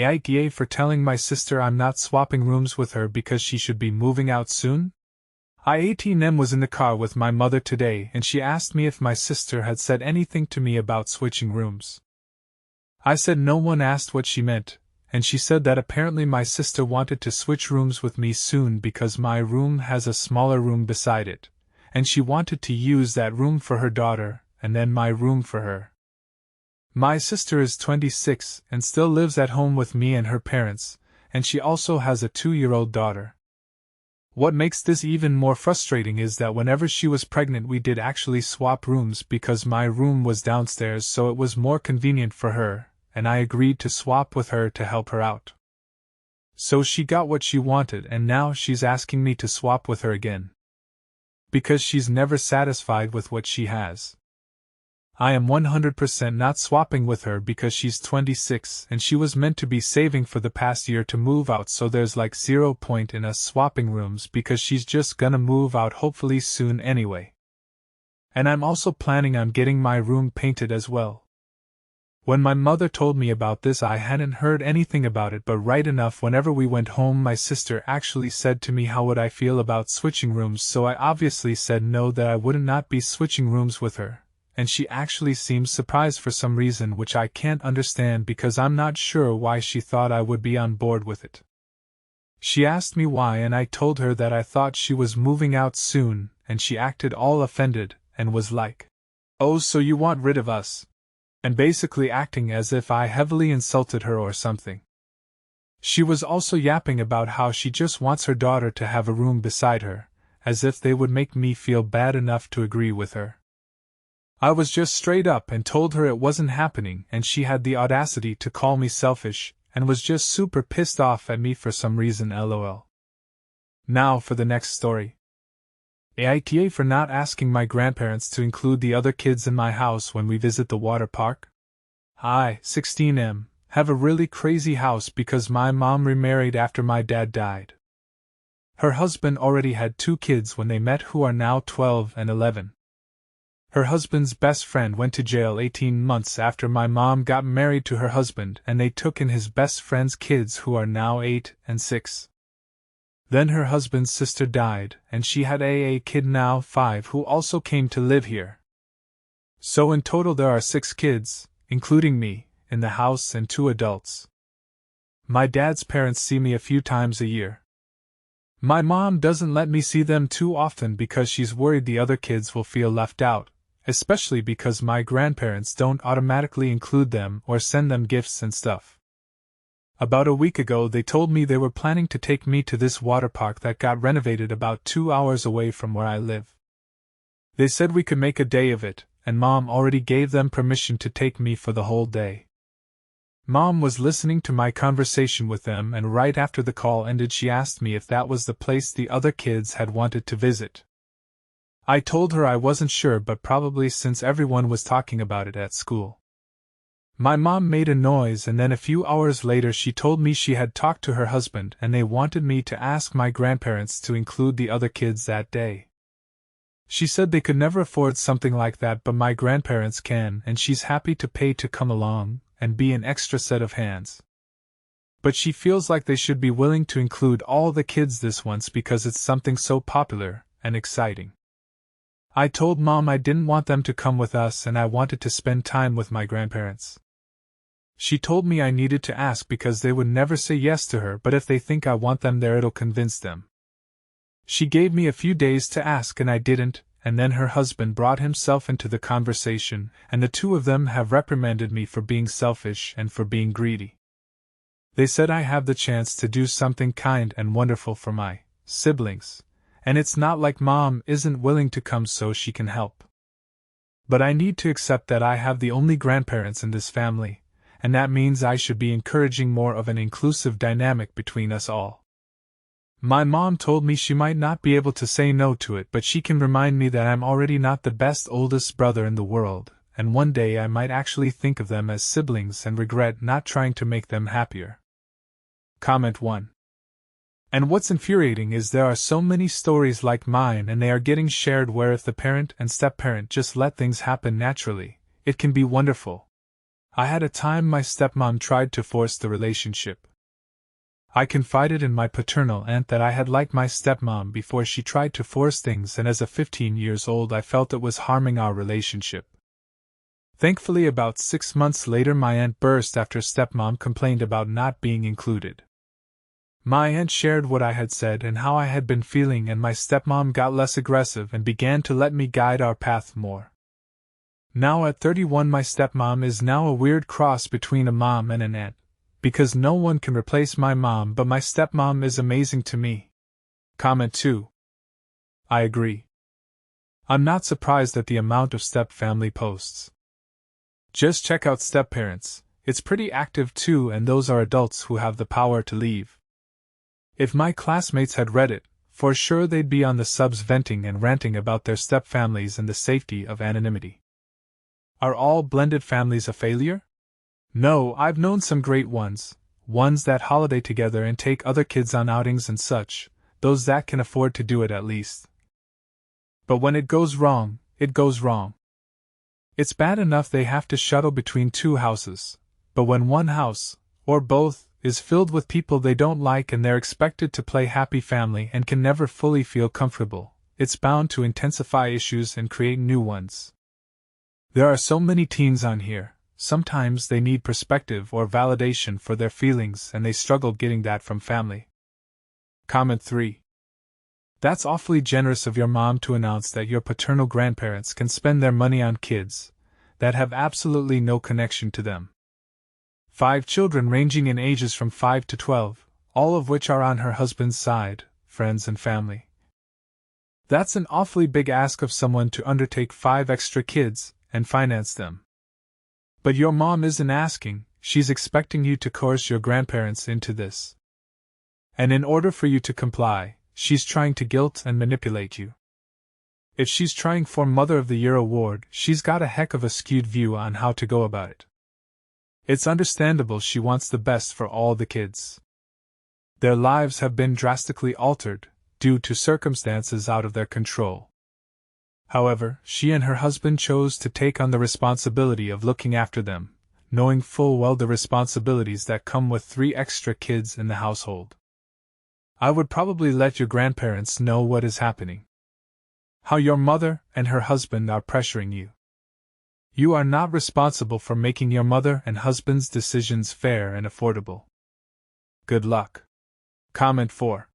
AITA for telling my sister I'm not swapping rooms with her because she should be moving out soon? AITA was in the car with my mother today and she asked me if my sister had said anything to me about switching rooms. I said no one asked what she meant, and she said that apparently my sister wanted to switch rooms with me soon because my room has a smaller room beside it, and she wanted to use that room for her daughter, and then my room for her. My sister is 26 and still lives at home with me and her parents, and she also has a 2-year-old daughter. What makes this even more frustrating is that whenever she was pregnant we did actually swap rooms because my room was downstairs so it was more convenient for her, and I agreed to swap with her to help her out. So she got what she wanted and now she's asking me to swap with her again. Because she's never satisfied with what she has. I am 100% not swapping with her because she's 26 and she was meant to be saving for the past year to move out, so there's like 0 point in us swapping rooms because she's just gonna move out hopefully soon anyway. And I'm also planning on getting my room painted as well. When my mother told me about this I hadn't heard anything about it, but right enough whenever we went home my sister actually said to me how would I feel about switching rooms, so I obviously said no, that I would not be switching rooms with her. And she actually seems surprised for some reason which I can't understand because I'm not sure why she thought I would be on board with it. She asked me why and I told her that I thought she was moving out soon, and she acted all offended and was like, "Oh, so you want rid of us?" and basically acting as if I heavily insulted her or something. She was also yapping about how she just wants her daughter to have a room beside her, as if they would make me feel bad enough to agree with her. I was just straight up and told her it wasn't happening, and she had the audacity to call me selfish, and was just super pissed off at me for some reason, lol. Now for the next story. AITA for not asking my grandparents to include the other kids in my house when we visit the water park. I, 16M, have a really crazy house because my mom remarried after my dad died. Her husband already had 2 kids when they met who are now 12 and 11. Her husband's best friend went to jail 18 months after my mom got married to her husband, and they took in his best friend's kids who are now 8 and 6. Then her husband's sister died, and she had a kid now 5 who also came to live here. So in total there are 6 kids, including me, in the house and 2 adults. My dad's parents see me a few times a year. My mom doesn't let me see them too often because she's worried the other kids will feel left out, especially because my grandparents don't automatically include them or send them gifts and stuff. About a week ago they told me they were planning to take me to this water park that got renovated about 2 hours away from where I live. They said we could make a day of it, and Mom already gave them permission to take me for the whole day. Mom was listening to my conversation with them, and right after the call ended she asked me if that was the place the other kids had wanted to visit. I told her I wasn't sure, but probably since everyone was talking about it at school. My mom made a noise, and then a few hours later she told me she had talked to her husband and they wanted me to ask my grandparents to include the other kids that day. She said they could never afford something like that, but my grandparents can, and she's happy to pay to come along and be an extra set of hands. But she feels like they should be willing to include all the kids this once because it's something so popular and exciting. I told Mom I didn't want them to come with us and I wanted to spend time with my grandparents. She told me I needed to ask because they would never say yes to her, but if they think I want them there it'll convince them. She gave me a few days to ask and I didn't, and then her husband brought himself into the conversation, and the 2 of them have reprimanded me for being selfish and for being greedy. They said I have the chance to do something kind and wonderful for my siblings, and it's not like Mom isn't willing to come so she can help. But I need to accept that I have the only grandparents in this family, and that means I should be encouraging more of an inclusive dynamic between us all. My mom told me she might not be able to say no to it, but she can remind me that I'm already not the best oldest brother in the world, and one day I might actually think of them as siblings and regret not trying to make them happier. Comment 1. And what's infuriating is there are so many stories like mine and they are getting shared where if the parent and step-parent just let things happen naturally, it can be wonderful. I had a time my stepmom tried to force the relationship. I confided in my paternal aunt that I had liked my stepmom before she tried to force things, and as a 15 years old I felt it was harming our relationship. Thankfully, about 6 months later my aunt burst after stepmom complained about not being included. My aunt shared what I had said and how I had been feeling, and my stepmom got less aggressive and began to let me guide our path more. Now at 31 my stepmom is now a weird cross between a mom and an aunt, because no one can replace my mom, but my stepmom is amazing to me. Comment 2. I agree. I'm not surprised at the amount of step-family posts. Just check out step-parents, it's pretty active too, and those are adults who have the power to leave. If my classmates had read it, for sure they'd be on the subs venting and ranting about their step-families and the safety of anonymity. Are all blended families a failure? No, I've known some great ones that holiday together and take other kids on outings and such, those that can afford to do it at least. But when it goes wrong, it goes wrong. It's bad enough they have to shuttle between two houses, but when one house, or both, is filled with people they don't like and they're expected to play happy family and can never fully feel comfortable, it's bound to intensify issues and create new ones. There are so many teens on here, sometimes they need perspective or validation for their feelings and they struggle getting that from family. Comment 3. That's awfully generous of your mom to announce that your paternal grandparents can spend their money on kids that have absolutely no connection to them. 5 children ranging in ages from 5 to 12, all of which are on her husband's side, friends and family. That's an awfully big ask of someone to undertake 5 extra kids and finance them. But your mom isn't asking, she's expecting you to coerce your grandparents into this. And in order for you to comply, she's trying to guilt and manipulate you. If she's trying for Mother of the Year award, she's got a heck of a skewed view on how to go about it. It's understandable she wants the best for all the kids. Their lives have been drastically altered, due to circumstances out of their control. However, she and her husband chose to take on the responsibility of looking after them, knowing full well the responsibilities that come with 3 extra kids in the household. I would probably let your grandparents know what is happening. How your mother and her husband are pressuring you. You are not responsible for making your mother and husband's decisions fair and affordable. Good luck. Comment 4.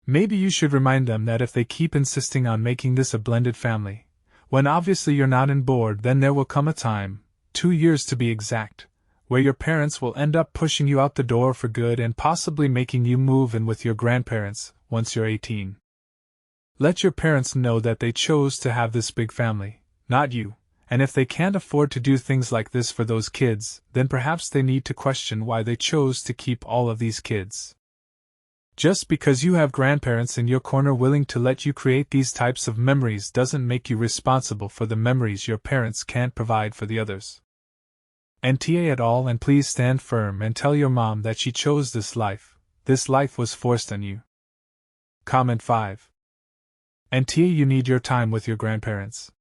Maybe you should remind them that if they keep insisting on making this a blended family, when obviously you're not on board, then there will come a time, 2 years to be exact, where your parents will end up pushing you out the door for good and possibly making you move in with your grandparents once you're 18. Let your parents know that they chose to have this big family, not you. And if they can't afford to do things like this for those kids, then perhaps they need to question why they chose to keep all of these kids. Just because you have grandparents in your corner willing to let you create these types of memories doesn't make you responsible for the memories your parents can't provide for the others. AITA et al. And please stand firm and tell your mom that she chose this life was forced on you. Comment 5. AITA, you need your time with your grandparents.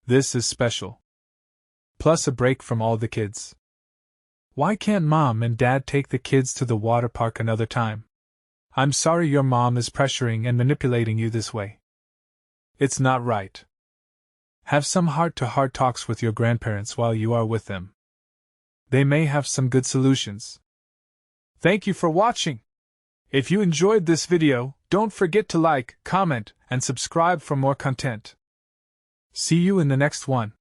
This is special. Plus a break from all the kids. Why can't mom and dad take the kids to the water park another time? I'm sorry your mom is pressuring and manipulating you this way. It's not right. Have some heart-to-heart talks with your grandparents while you are with them. They may have some good solutions. Thank you for watching. If you enjoyed this video, don't forget to like, comment, and subscribe for more content. See you in the next one.